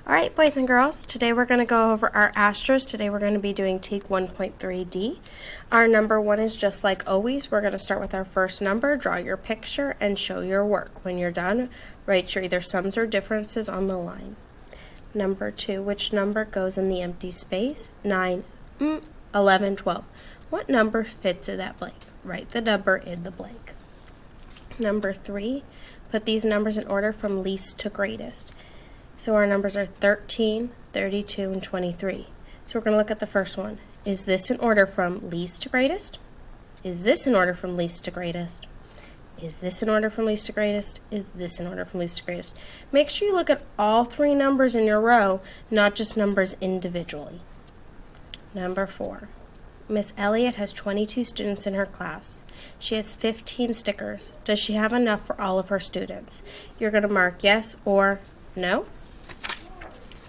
Alright, boys and girls, today we're going to go over our Astros. Today we're going to be doing TEK 1.3D. Our number one is just like always. We're going to start with our first number, draw your picture, and show your work. When you're done, write your either sums or differences on the line. Number two, which number goes in the empty space? 9, 11, 12. What number fits in that blank? Write the number in the blank. Number three, put these numbers in order from least to greatest. So our numbers are 13, 32, and 23. So we're going to look at the first one. Is this in order from least to greatest? Is this in order from least to greatest? Is this in order from least to greatest? Is this in order from least to greatest? Make sure you look at all three numbers in your row, not just numbers individually. Number four. Miss Elliott has 22 students in her class. She has 15 stickers. Does she have enough for all of her students? You're going to mark yes or no.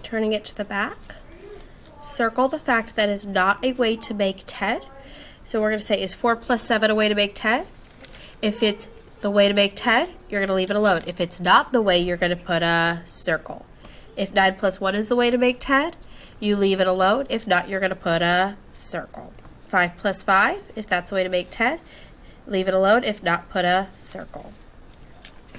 Turning it to the back, circle the fact that is not a way to make 10. So we're going to say, is 4 plus 7 a way to make 10? If it's the way to make 10, you're going to leave it alone. If it's not the way, you're going to put a circle. If 9 plus 1 is the way to make 10, you leave it alone. If not, you're going to put a circle. 5 plus 5, if that's the way to make 10, leave it alone. If not, put a circle.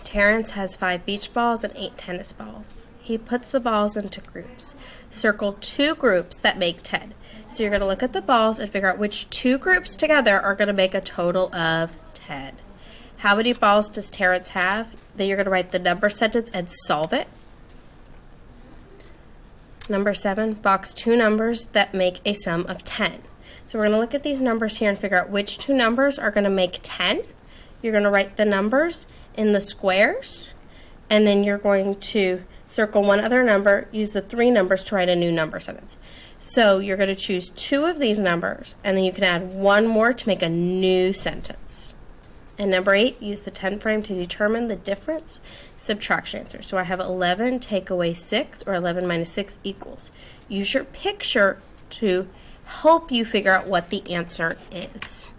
Terrence has 5 beach balls and 8 tennis balls. He puts the balls into groups. Circle 2 groups that make 10. So you're going to look at the balls and figure out which 2 groups together are going to make a total of 10. How many balls does Terrence have? Then you're going to write the number sentence and solve it. Number 7, box 2 numbers that make a sum of 10. So we're going to look at these numbers here and figure out which 2 numbers are going to make 10. You're going to write the numbers in the squares, and then you're going to circle one other number, use the 3 numbers to write a new number sentence. So you're going to choose 2 of these numbers, and then you can add 1 more to make a new sentence. And number 8, use the 10 frame to determine the difference subtraction answer. So I have 11 take away 6, or 11 minus 6 equals. Use your picture to help you figure out what the answer is.